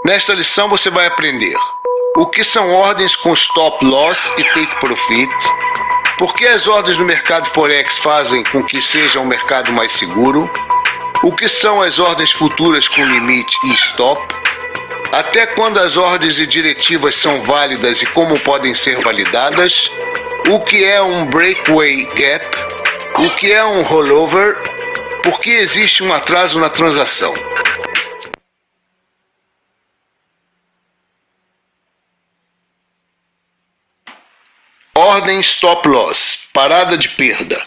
Nesta lição você vai aprender o que são ordens com stop loss e take profit, por que as ordens no mercado Forex fazem com que seja um mercado mais seguro, o que são as ordens futuras com limite e stop, até quando as ordens e diretivas são válidas e como podem ser validadas, o que é um breakaway gap, o que é um rollover, por que existe um atraso na transação. Ordem stop loss, parada de perda.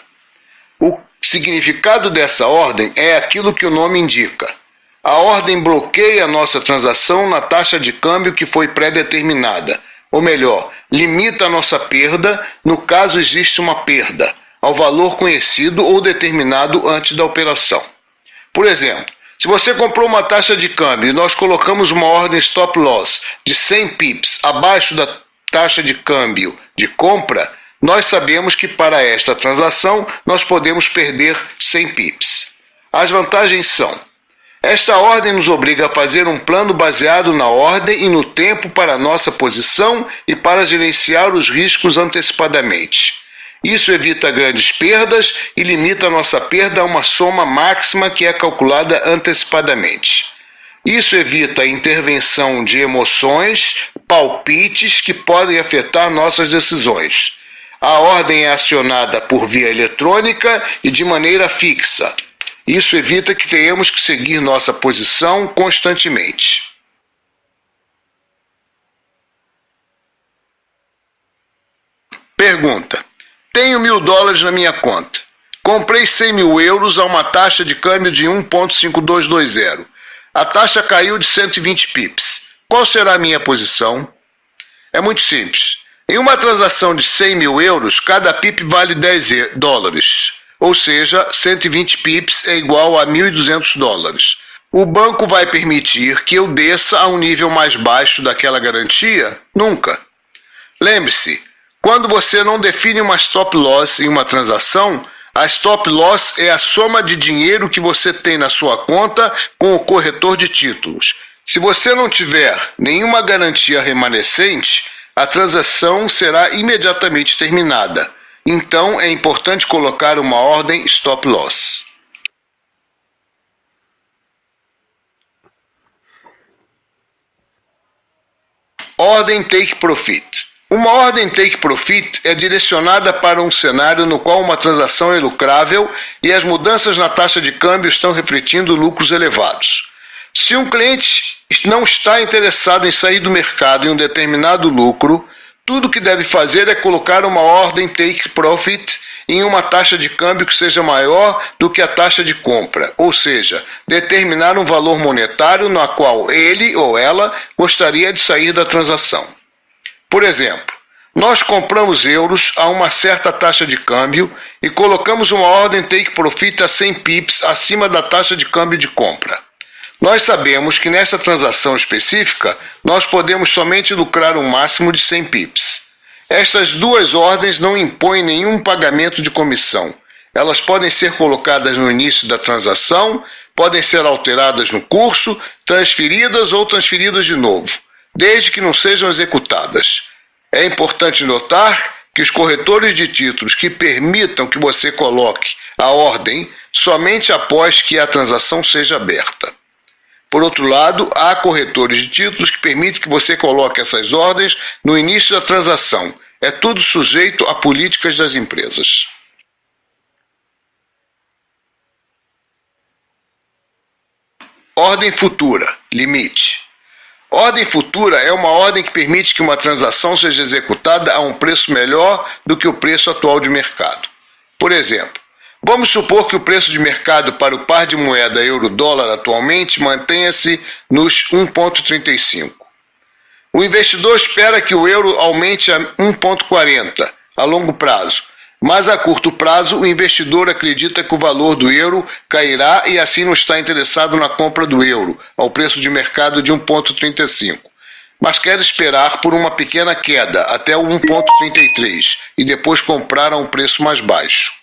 O significado dessa ordem é aquilo que o nome indica. A ordem bloqueia a nossa transação na taxa de câmbio que foi pré-determinada, ou melhor, limita a nossa perda, no caso existe uma perda, ao valor conhecido ou determinado antes da operação. Por exemplo, se você comprou uma taxa de câmbio e nós colocamos uma ordem stop loss de 100 pips abaixo da taxa de câmbio de compra, nós sabemos que para esta transação nós podemos perder 100 pips. As vantagens são: esta ordem nos obriga a fazer um plano baseado na ordem e no tempo para nossa posição e para gerenciar os riscos antecipadamente. Isso evita grandes perdas e limita a nossa perda a uma soma máxima que é calculada antecipadamente. Isso evita a intervenção de emoções, palpites que podem afetar nossas decisões. A ordem é acionada por via eletrônica e de maneira fixa. Isso evita que tenhamos que seguir nossa posição constantemente. Pergunta: tenho $1.000 na minha conta. Comprei 100 mil euros a uma taxa de câmbio de 1,5220. A taxa caiu de 120 pips. Qual será a minha posição? É muito simples. Em uma transação de 100 mil euros, cada pip vale $10. Ou seja, 120 pips é igual a $1.200. O banco vai permitir que eu desça a um nível mais baixo daquela garantia? Nunca. Lembre-se, quando você não define uma stop loss em uma transação, a stop loss é a soma de dinheiro que você tem na sua conta com o corretor de títulos. Se você não tiver nenhuma garantia remanescente, a transação será imediatamente terminada. Então, é importante colocar uma ordem stop loss. Ordem take profit. Uma ordem take profit é direcionada para um cenário no qual uma transação é lucrável e as mudanças na taxa de câmbio estão refletindo lucros elevados. Se um cliente não está interessado em sair do mercado em um determinado lucro, tudo o que deve fazer é colocar uma ordem take profit em uma taxa de câmbio que seja maior do que a taxa de compra, ou seja, determinar um valor monetário na qual ele ou ela gostaria de sair da transação. Por exemplo, nós compramos euros a uma certa taxa de câmbio e colocamos uma ordem take profit a 100 pips acima da taxa de câmbio de compra. Nós sabemos que nessa transação específica, nós podemos somente lucrar um máximo de 100 pips. Estas duas ordens não impõem nenhum pagamento de comissão. Elas podem ser colocadas no início da transação, podem ser alteradas no curso, transferidas ou transferidas de novo, desde que não sejam executadas. É importante notar que os corretores de títulos que permitam que você coloque a ordem somente após que a transação seja aberta. Por outro lado, há corretores de títulos que permitem que você coloque essas ordens no início da transação. É tudo sujeito a políticas das empresas. Ordem futura, limite. Ordem futura é uma ordem que permite que uma transação seja executada a um preço melhor do que o preço atual de mercado. Por exemplo, vamos supor que o preço de mercado para o par de moeda euro-dólar atualmente mantenha-se nos 1,35. O investidor espera que o euro aumente a 1,40 a longo prazo, mas a curto prazo o investidor acredita que o valor do euro cairá e assim não está interessado na compra do euro ao preço de mercado de 1,35, mas quer esperar por uma pequena queda até o 1,33 e depois comprar a um preço mais baixo.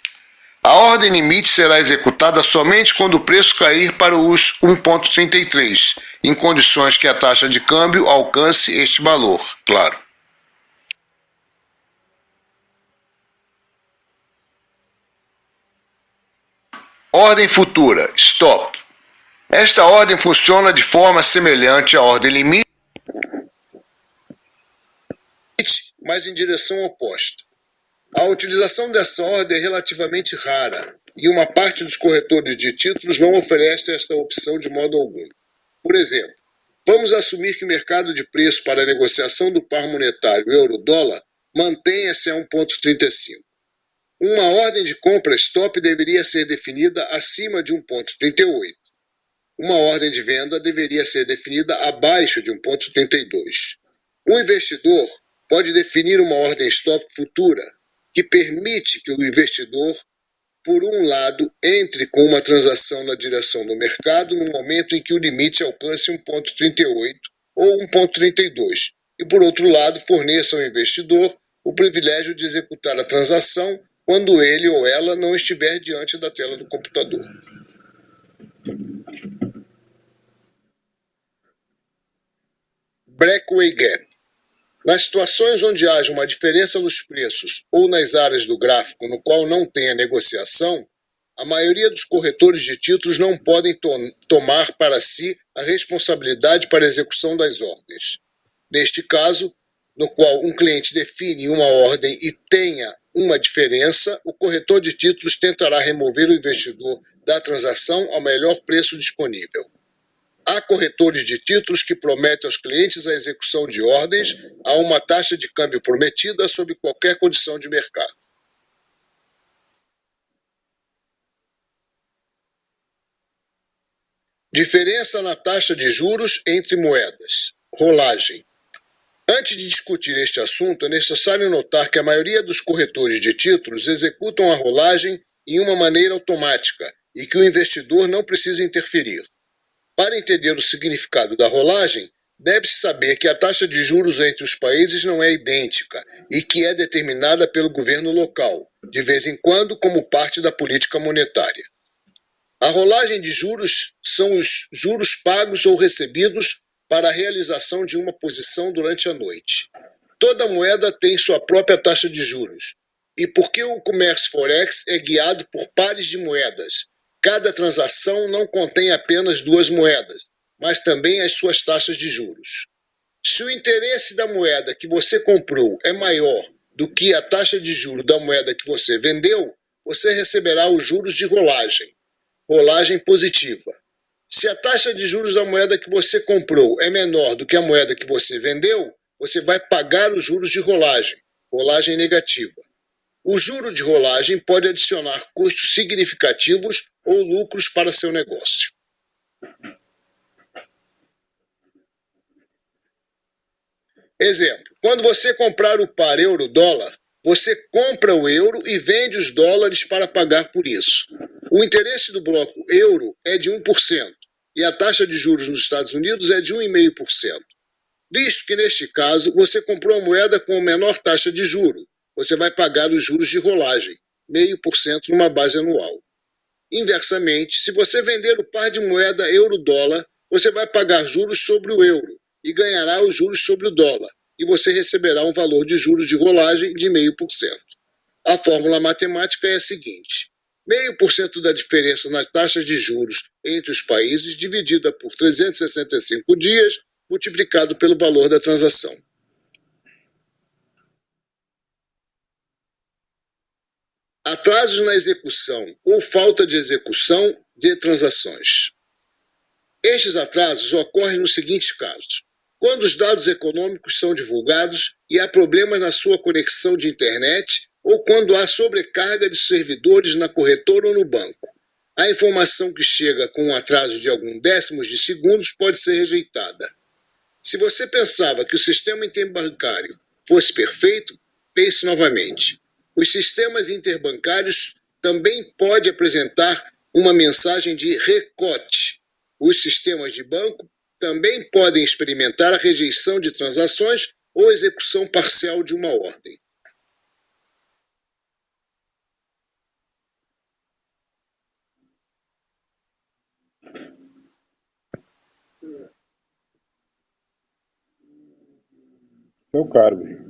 A ordem limite será executada somente quando o preço cair para os 1,33, em condições que a taxa de câmbio alcance este valor, claro. Ordem futura, stop. Esta ordem funciona de forma semelhante à ordem limite, mas em direção oposta. A utilização dessa ordem é relativamente rara e uma parte dos corretores de títulos não oferece esta opção de modo algum. Por exemplo, vamos assumir que o mercado de preço para a negociação do par monetário euro-dólar mantenha-se a 1,35. Uma ordem de compra stop deveria ser definida acima de 1,38. Uma ordem de venda deveria ser definida abaixo de 1,32. O investidor pode definir uma ordem stop futura, que permite que o investidor, por um lado, entre com uma transação na direção do mercado no momento em que o limite alcance 1,38 ou 1,32, e, por outro lado, forneça ao investidor o privilégio de executar a transação quando ele ou ela não estiver diante da tela do computador. Breakaway Gap. Nas situações onde haja uma diferença nos preços ou nas áreas do gráfico no qual não tenha negociação, a maioria dos corretores de títulos não podem tomar para si a responsabilidade para a execução das ordens. Neste caso, no qual um cliente define uma ordem e tenha uma diferença, o corretor de títulos tentará remover o investidor da transação ao melhor preço disponível. Há corretores de títulos que prometem aos clientes a execução de ordens a uma taxa de câmbio prometida sob qualquer condição de mercado. Diferença na taxa de juros entre moedas. Rolagem. Antes de discutir este assunto, é necessário notar que a maioria dos corretores de títulos executam a rolagem em uma maneira automática e que o investidor não precisa interferir. Para entender o significado da rolagem, deve-se saber que a taxa de juros entre os países não é idêntica e que é determinada pelo governo local, de vez em quando como parte da política monetária. A rolagem de juros são os juros pagos ou recebidos para a realização de uma posição durante a noite. Toda moeda tem sua própria taxa de juros, e porque o comércio forex é guiado por pares de moedas, cada transação não contém apenas duas moedas, mas também as suas taxas de juros. Se o interesse da moeda que você comprou é maior do que a taxa de juros da moeda que você vendeu, você receberá os juros de rolagem, rolagem positiva. Se a taxa de juros da moeda que você comprou é menor do que a moeda que você vendeu, você vai pagar os juros de rolagem, rolagem negativa. O juro de rolagem pode adicionar custos significativos ou lucros para seu negócio. Exemplo, quando você comprar o par euro-dólar, você compra o euro e vende os dólares para pagar por isso. O interesse do bloco euro é de 1% e a taxa de juros nos Estados Unidos é de 1,5%. Visto que, neste caso, você comprou a moeda com a menor taxa de juro, você vai pagar os juros de rolagem, 0,5% numa base anual. Inversamente, se você vender o par de moeda euro-dólar, você vai pagar juros sobre o euro e ganhará os juros sobre o dólar, e você receberá um valor de juros de rolagem de 0,5%. A fórmula matemática é a seguinte: 0,5% da diferença nas taxas de juros entre os países dividida por 365 dias, multiplicado pelo valor da transação. Atrasos na execução ou falta de execução de transações. Estes atrasos ocorrem nos seguintes casos: quando os dados econômicos são divulgados e há problemas na sua conexão de internet, ou quando há sobrecarga de servidores na corretora ou no banco. A informação que chega com um atraso de alguns décimos de segundos pode ser rejeitada. Se você pensava que o sistema interbancário fosse perfeito, pense novamente. Os sistemas interbancários também podem apresentar uma mensagem de recote. Os sistemas de banco também podem experimentar a rejeição de transações ou execução parcial de uma ordem. Seu cargo.